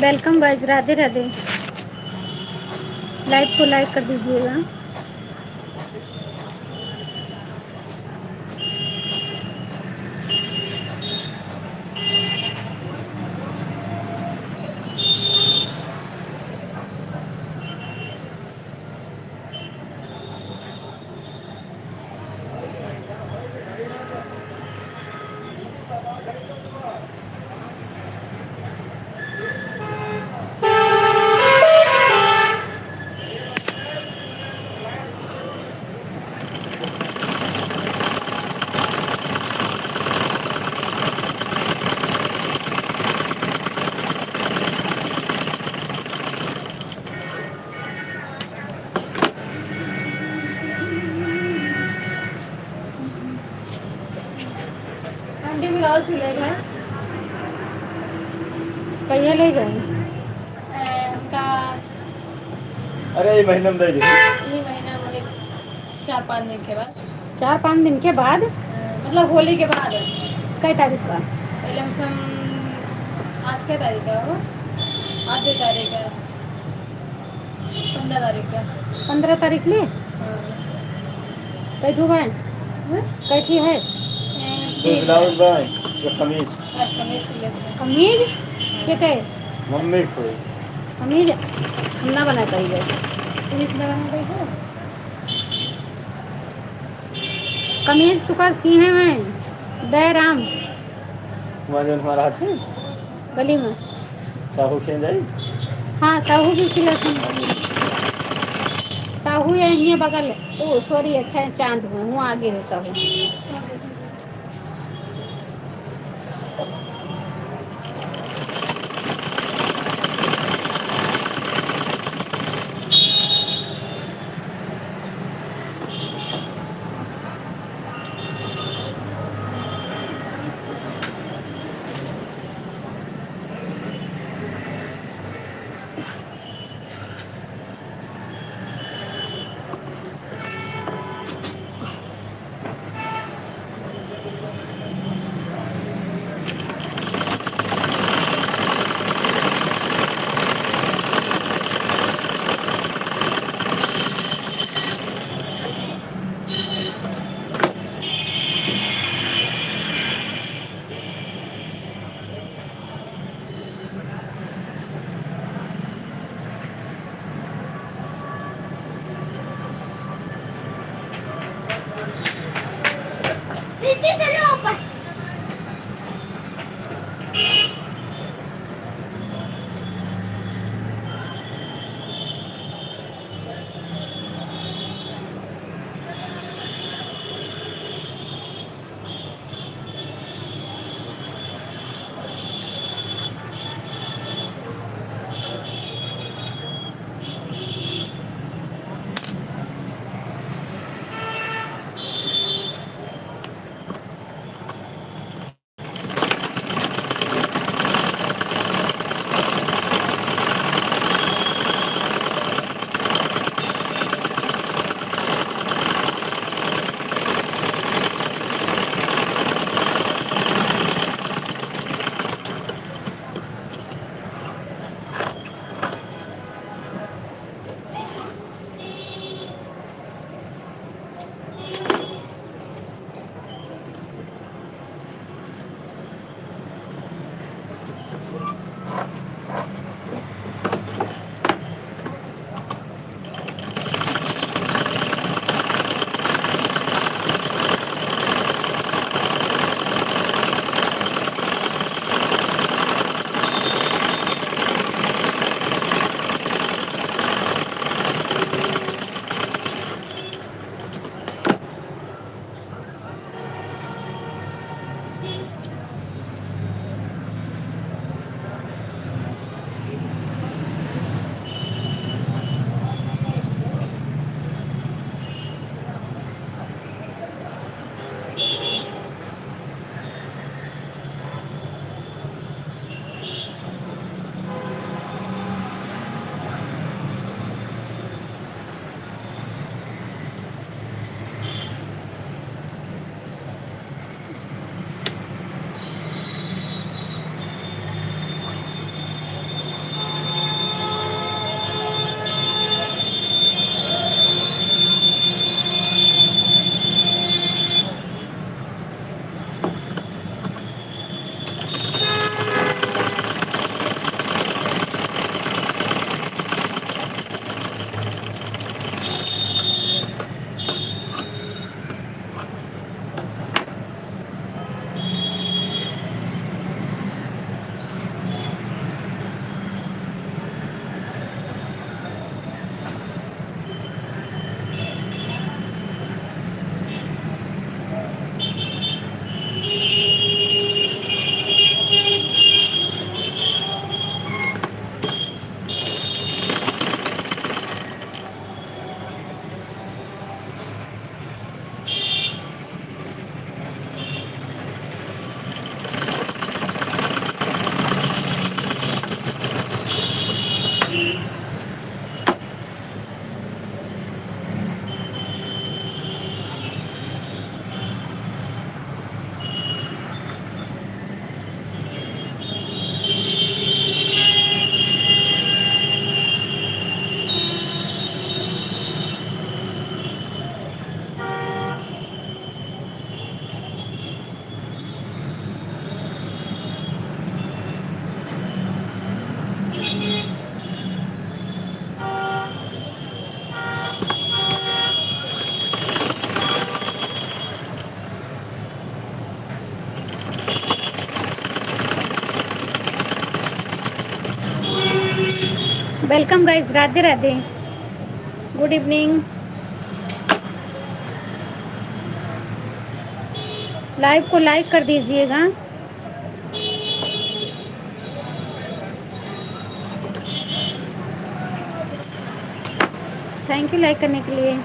Welcome guys, Radhe Radhe. Live को like कर दीजिएगा। आंटी ब्लाउज मिलेगा। कहिए ले गए उनका। अरे ये महीना में दे दे। ये महीना मतलब 4-5 दिन के बाद। 4-5 दिन के बाद मतलब होली के बाद। कई तारीख का? लमसम आज क्या तारीख है वो? आज 2 तारीख है। 15 तारीख का। 15 तारीख ले। कई धुआ है? कैठी है? तो ब्लाउज बाय या कमीज? कमीज सिले थे। कमीज क्या कहे? मम्मी को कमीज हम ना बना पाइए। कमीज ना बना पाइए। कमीज तुका सीहे में दे राम वजन हमारा है गली में। साहू खेल जाई। हाँ साहू भी सिले थे। साहू यही बगल। ओ सॉरी, अच्छा है चांद में हूँ आगे है Sahu. Welcome guys, Radhe Radhe, good evening. Live को लाइक कर दीजिएगा। थैंक यू लाइक करने के लिए।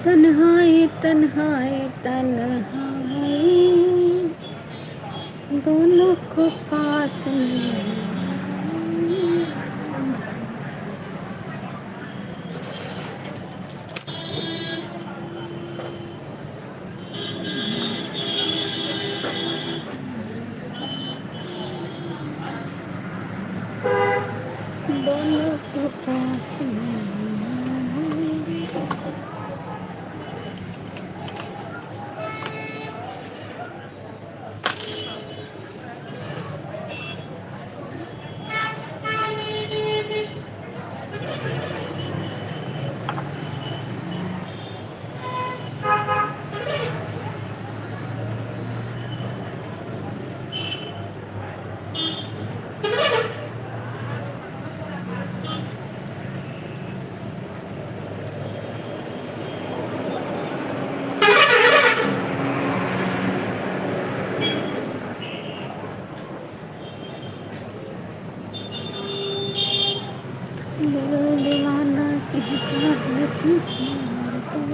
तन्हाई तन्हाई तन्हाई दोनों को पास में। दोनों को पास में। दिल दीवाना कहता है तू प्यार कर,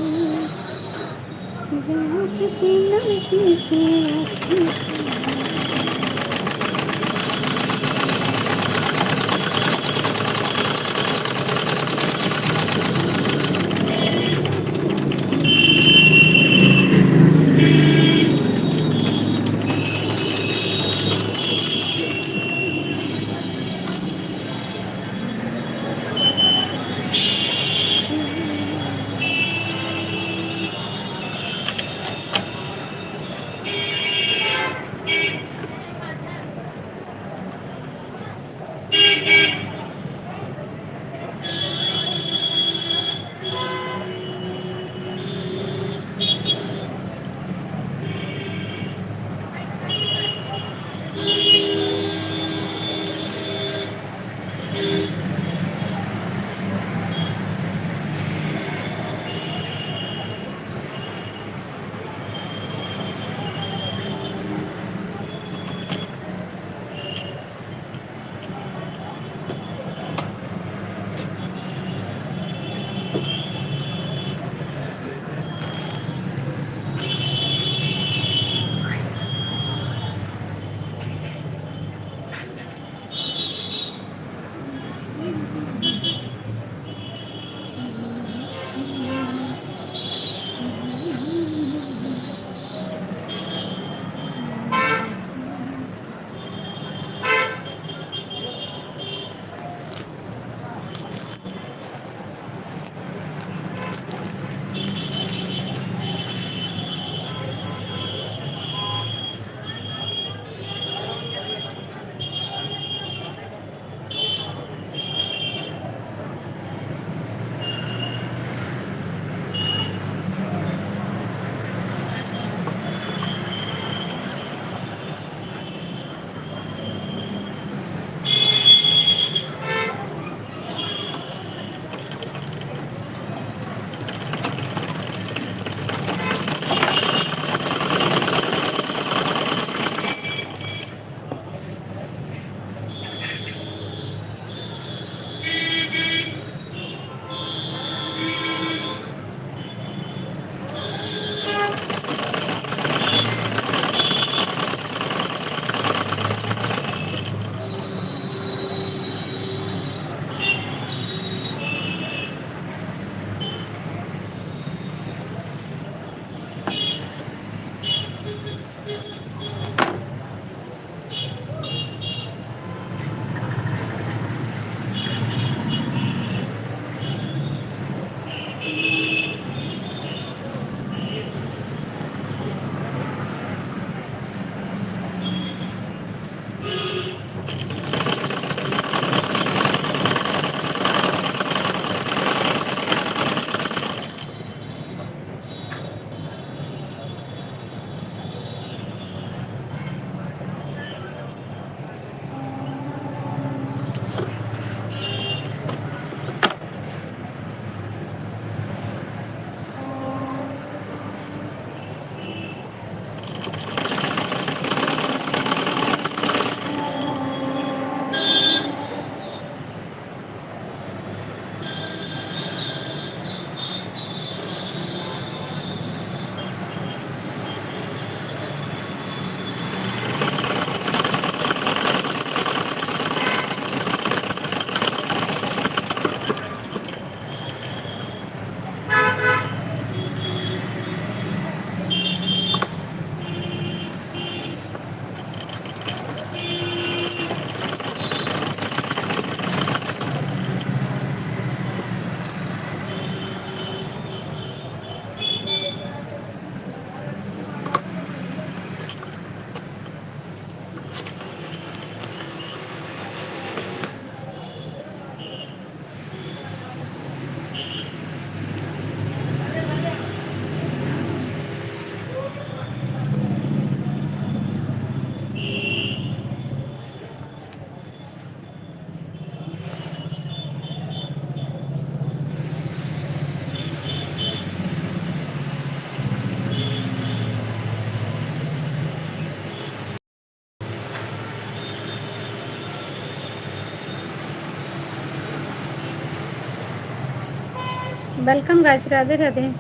जहाँ किसी लड़की से अच्छी। Welcome guys, Radhe Radhe.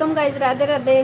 Welcome guys, Radhe Radhe.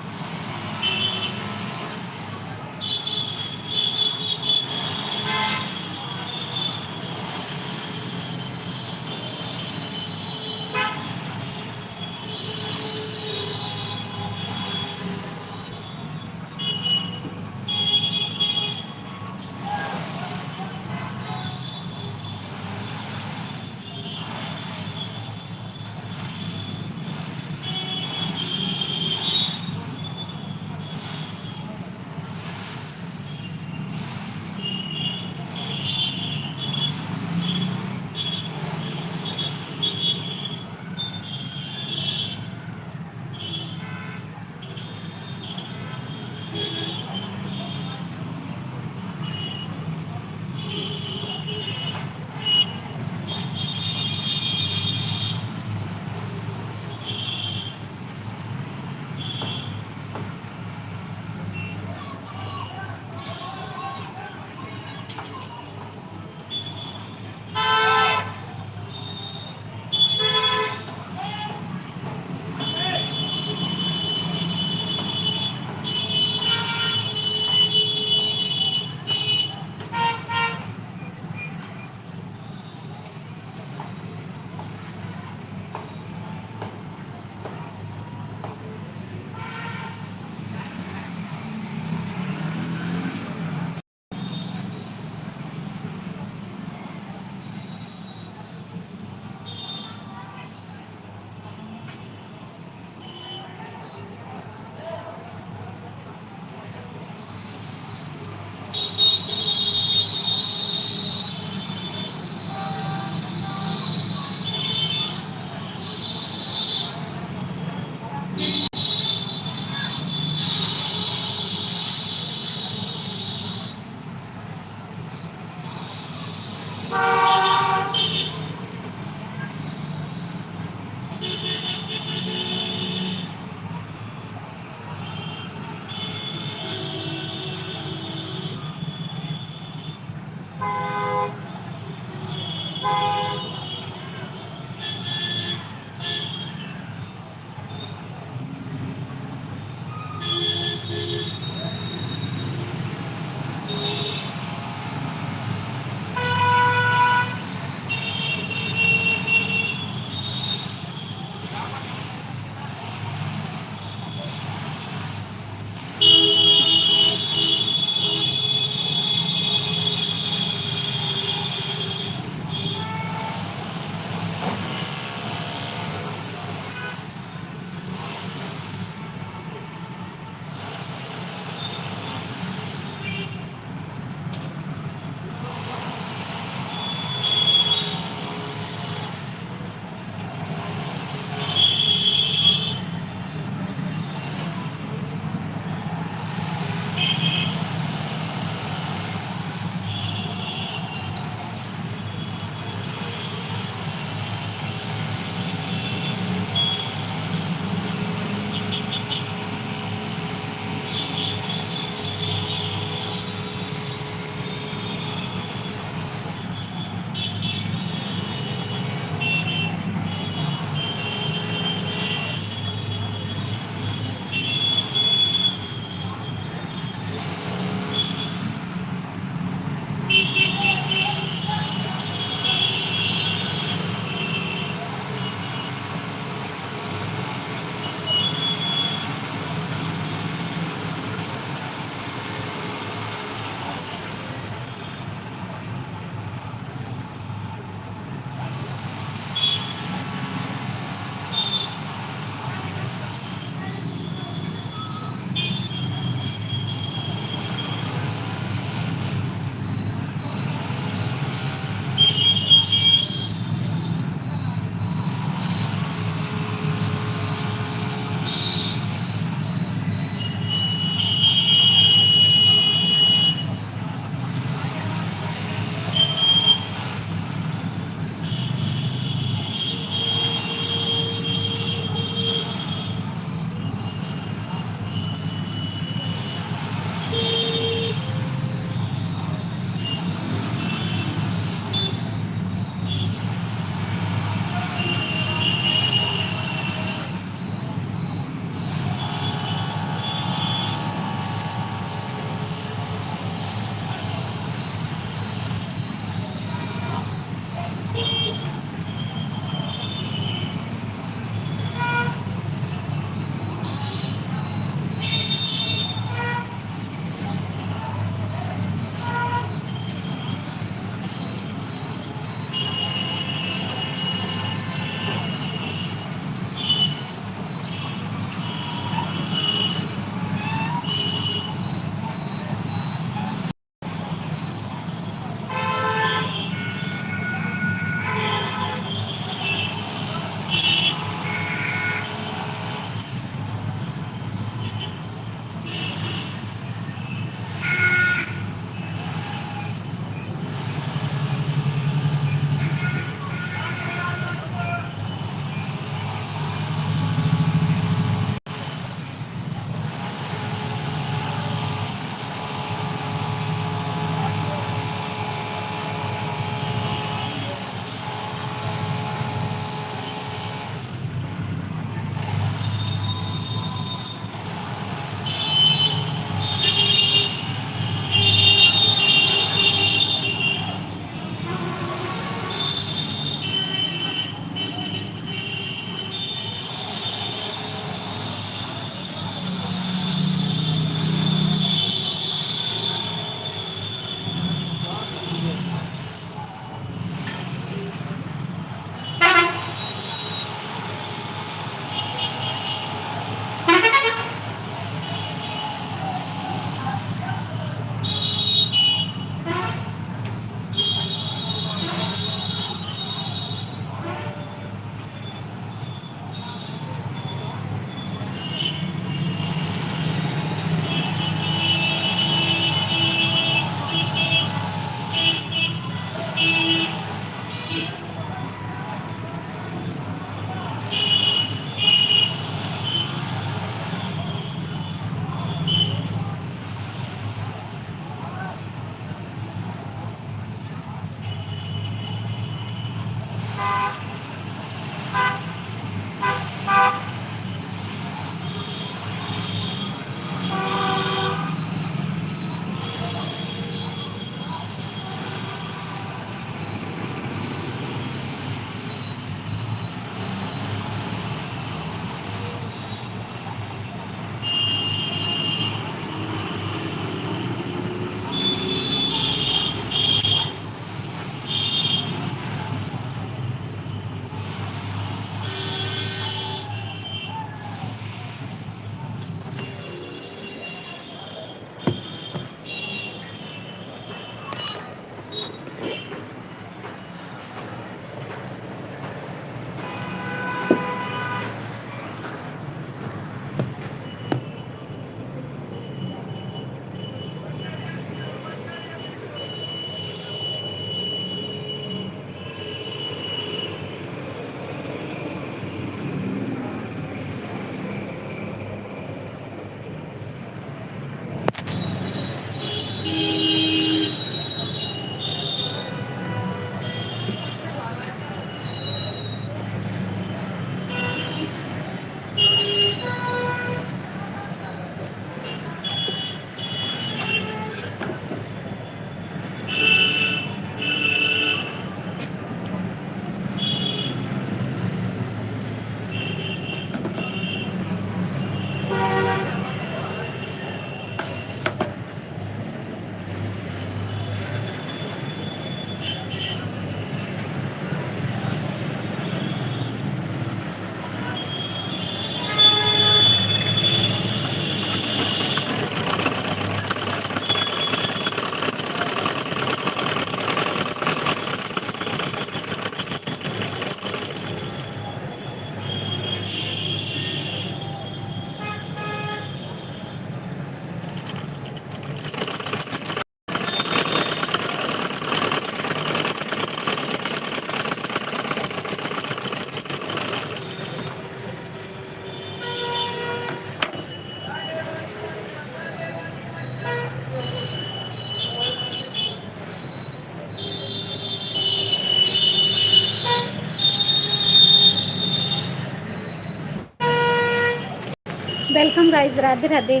Welcome guys, Radhe Radhe.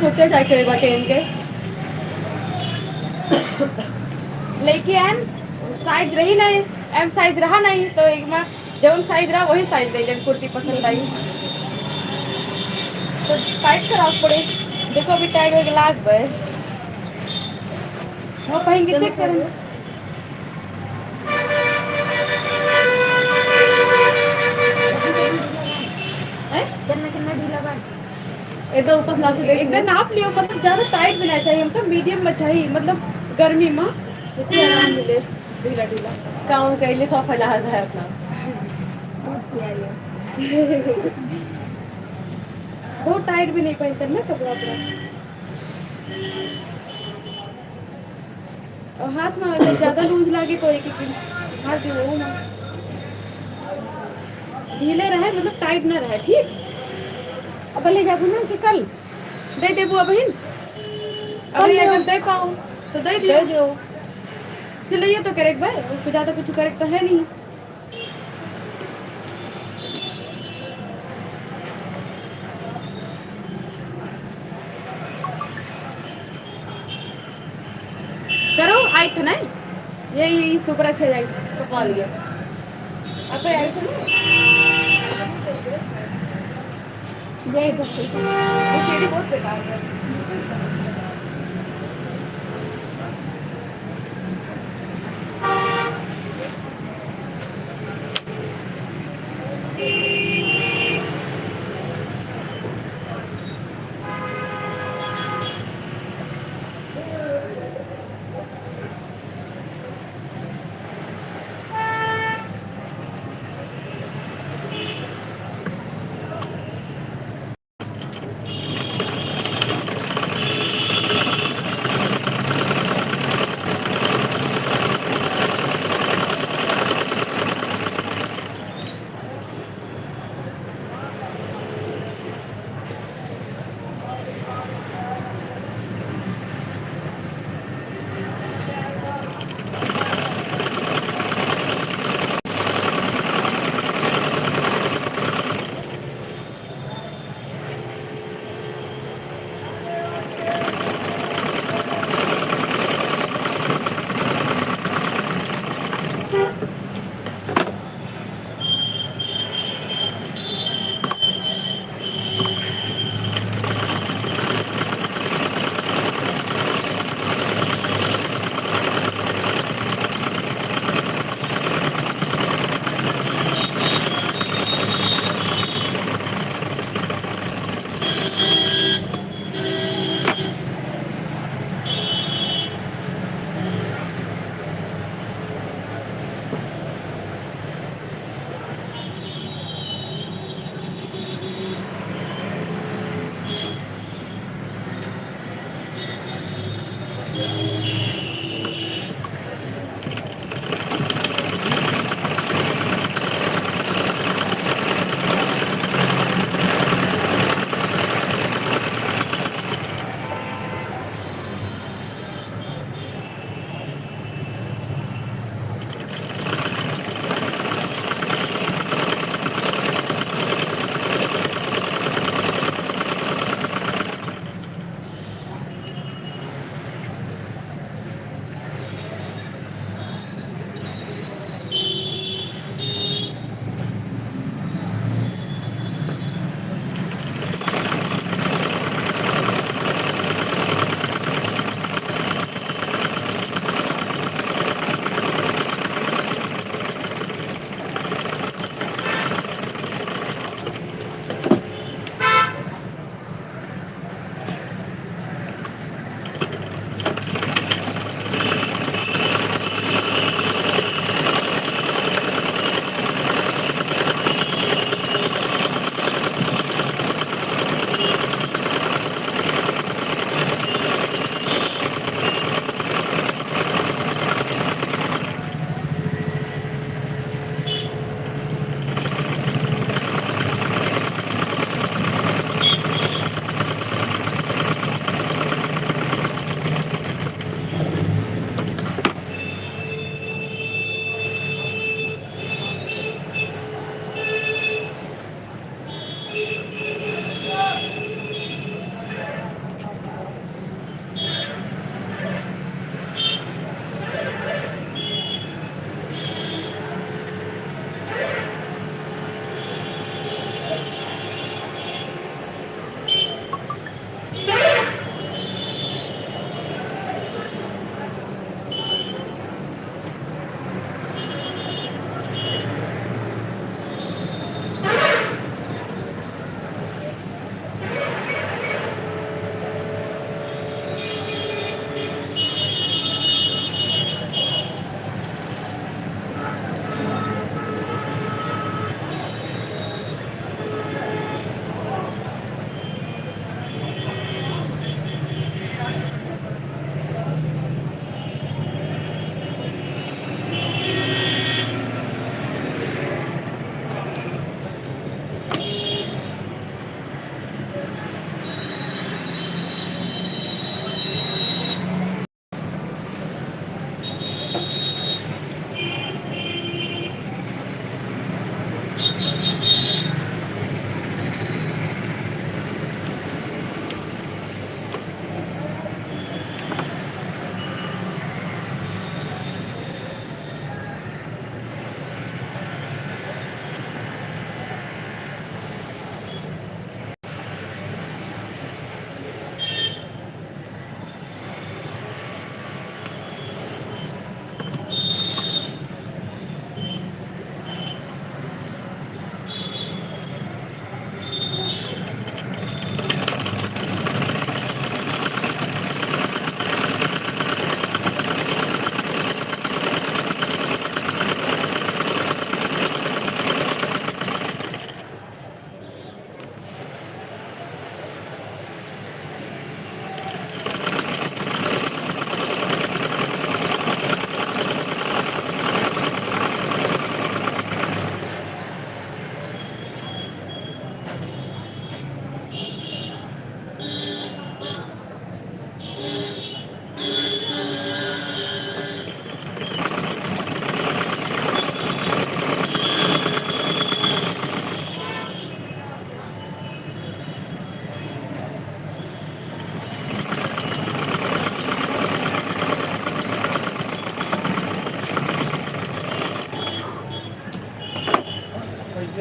छोटे जायचे बाटे इनके लेके आन साइज रही नहीं, एम साइज रहा नहीं तो एक में जौन साइज रहा वही साइज ले लें। कुर्ती पसंद आई तो टाइट कराओ पड़े। देखो अभी टाइट होके लाग गए वो पहन के चेक करें। कितना ढीला बा? एकदम ऊपर नाप एकदम नाप लियो, मतलब ज्यादा टाइट भी नहीं चाहिए हमको, मीडियम में चाहिए, मतलब गर्मी में जैसे आराम मिले ढीला ढीला काम के लिए सोफा जहाज है अपना। बहुत टाइट भी नहीं पहनते ना कपड़ा अपना। और हाथ में अगर ज्यादा लूज लागे तो एक इंच हाथ दो वो ना ढीले रहे, मतलब टाइट ना रहे। ठीक अब ले जाबू ना कि कल दे देबू अभी अभी अगर दे पाऊँ तो दे दियो। सिलैया तो करे भाई, उसको ज्यादा कुछ करे तो है नहीं। करो आई था नहीं यही सुपर रखे जाएगी पका लिया अब आई था जय भक्ति। वो चीड़ी बहुत बेकार है।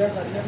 ₹150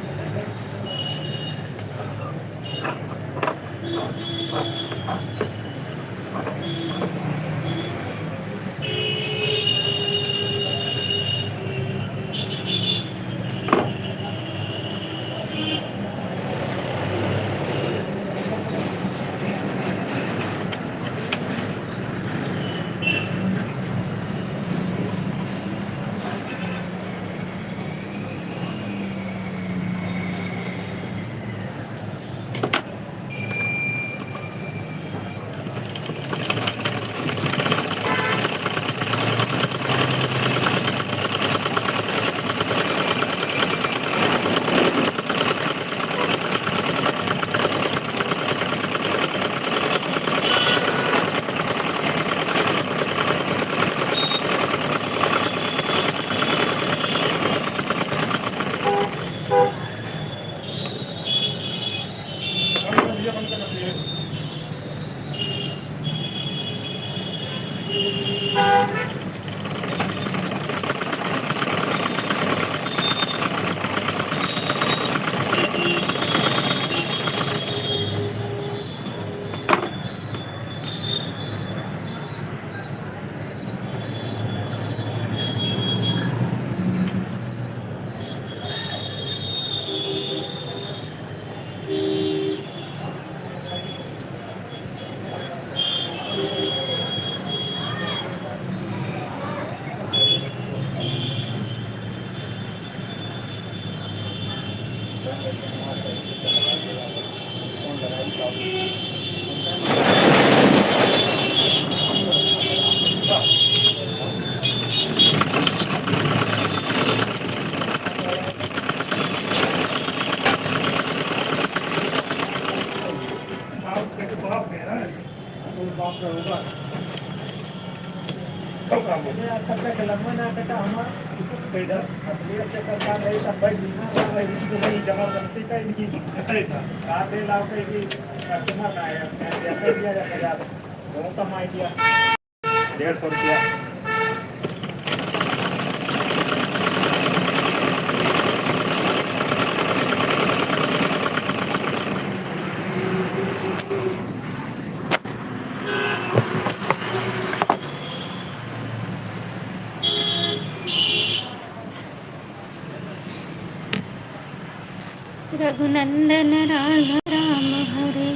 रघुनंदन राम राम हरे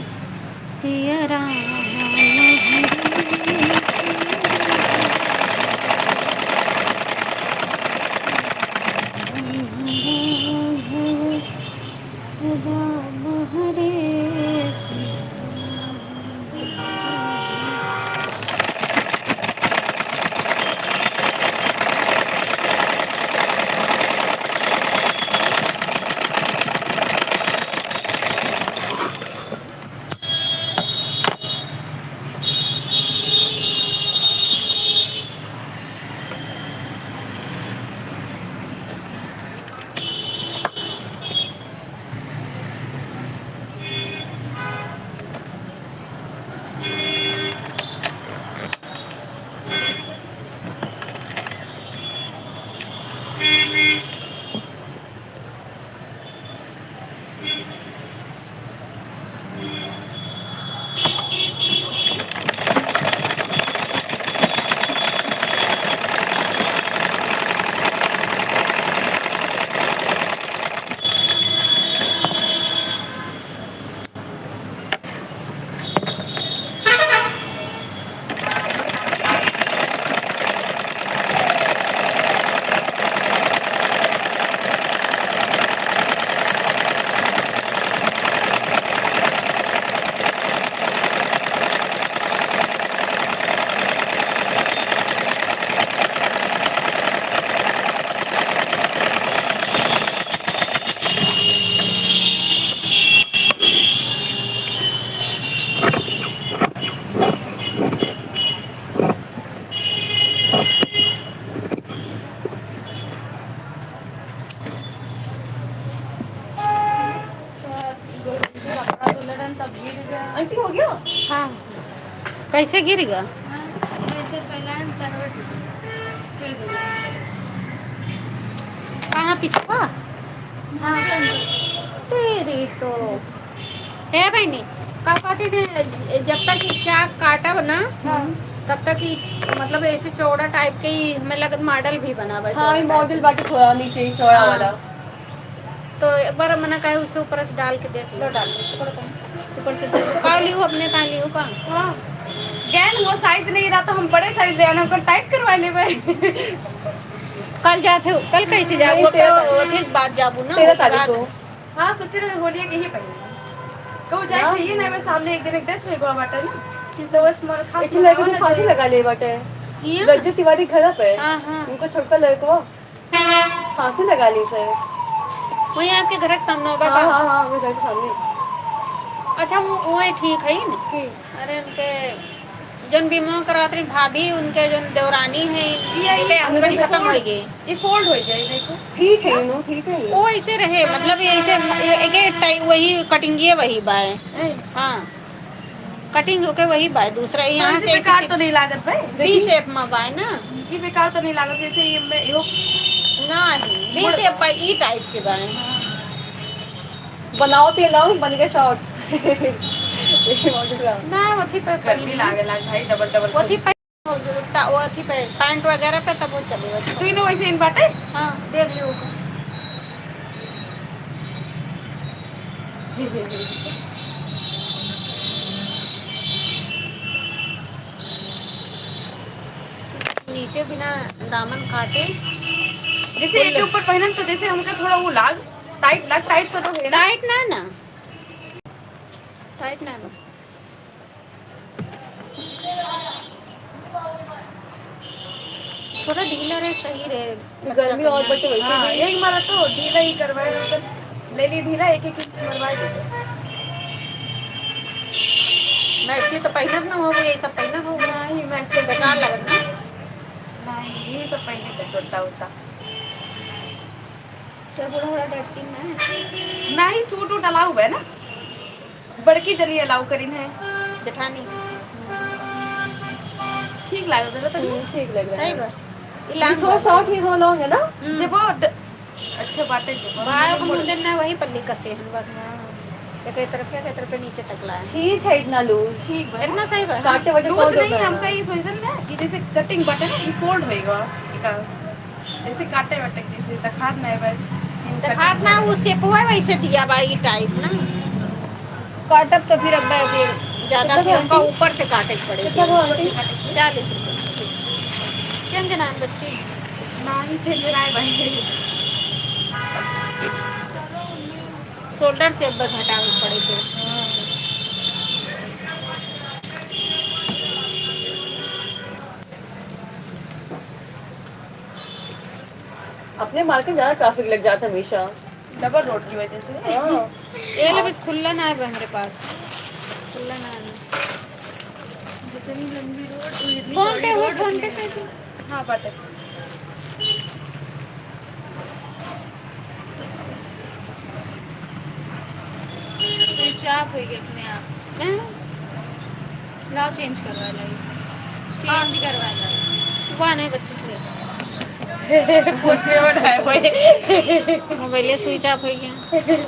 सिया राम हरे राम हरे अंकित हो गया। हाँ कैसे गिर गया जैसे पहला तरवट फिर दूसरा। कहाँ पिछवा हाँ तेरी तो है बहनी का कहते थे जब तक इच्छा काटब ना हाँ तब तक ही मतलब ऐसे चौड़ा टाइप के ही हमें लगत मॉडल भी बनावा हाँ ये चौड़ा मॉडल टाइप बाकी थोड़ा नीचे ही चौड़ा हाँ। वाला के। तो एक बार मैंने कहा उसे ऊपर से डाल के देख लो लो डाल दो ऊपर से का लियो अपने का लियो का हाँ गैन वो साइज नहीं रहा तो हम बड़े साइज ले आना हमको टाइट करवा लेबे कल जाते हो कल कैसे नहीं, जाबो तेरह तो तारीख। अधिक बात जाबू ना 13 उसके तारीख बाद। को हाँ सोच रहे होली के ही पहले कहू जाए हाँ। कहिए ना मैं सामने एक दिन एक डेथ होएगा बाटे ना तो बस मोर खास एक लड़के को फांसी लगा ले बाटे यहाँ? रज्जू तिवारी घर पे हाँ हाँ उनको छोटका लड़का फांसी लगा ली सर वही आपके घर के सामने होगा हाँ का हाँ हाँ मेरे घर के सामने अच्छा वो है ठीक है ना ठीक अरे उनके जन बीमा करात रही भाभी उनके जो देवरानी है ये इनके हस्बैंड ये खत्म हो फोल्ड- गए ये फोल्ड हो जाए देखो ठीक है ठीक है वो ऐसे रहे मतलब ये ऐसे एक टाइप वही कटिंग ये वही बाय हाँ कटिंग होके वही बाय दूसरा यहाँ से बेकार तो नहीं लागत भाई डी शेप में बाय ना ये बेकार तो नहीं लागत जैसे ये मैं यो ना डी शेप बाय ई टाइप के बाय बनाओ ते लाओ बन गया शॉर्ट ना वथी पे गर्मी लागे लाग भाई डबल डबल वथी पे वथी पे पैंट वगैरह पे तब वो चलेगा तू नो वैसे इन बाटे हाँ देख लियो नीचे बिना दामन काटे जैसे एक के ऊपर पहनन तो जैसे हमका थोड़ा वो लाग टाइट तो है ना टाइट ना ना टाइट ना बा। थोड़ा ढीला रहे सही रहे बच्चा गर्मी का और ना। बटे वैसे हाँ, भी यही मारा तो ढीला ही करवाए ले ली ढीला एक एक इंच मरवाए दे मैक्सी तो पहनब ना हो ये सब पहनब हो नहीं मैक्सी बेकार लगत ना नहीं ये तो पहने के टोटा उता तो बड़ा बड़ा डरती ना नहीं सूट उट अलाउ है ना बड़की जली अलाउ करीन है जेठानी ठीक लग रहा था ठीक लग सही बा ये थोड़ा शॉर्ट ही थोड़ा लॉन्ग है ना हम्म। जब वो अच्छे बातें जब बाय को मुंह देना वही पल्ली कसे हन बस ये कई तरफ क्या कई तरफ पे नीचे तक लाए ठीक है इतना लूज ठीक है इतना सही बा काटे वटे लूज फोल्ड नहीं नहीं हम हमका ये सोचते ना कि जैसे कटिंग बटे ना ये फोल्ड होएगा इका जैसे काटे वटे जैसे दिखात नहीं भाई दिखात ना वो शेप हुआ वैसे दिया भाई टाइप ना काटब तो फिर अब फिर ज्यादा कितना से उनका आंटी? ऊपर से काटे कितना वो पड़ेगा आंटी? 40 रुपये चंद नाम बच्ची नहीं चल रहा है भाई शोल्डर से अब घटावे पड़े फिर अपने मार्केट ज्यादा ट्रैफिक लग जाता है हमेशा डबल रोड की वजह से हाँ ये ले बस खुला ना है हमारे पास खुला ना है जितनी लंबी रोड जितनी फोन पे चौड़ी हो रोड फोन उतनी पे कैसे हाँ बटे स्विच ऑफ हो गया अपने आप हैं? लाओ चेंज करवा लाई चेंज करवा लाई वहाँ नहीं बच्चे से फोन पे बनाए भाई मोबाइल स्विच ऑफ हो गया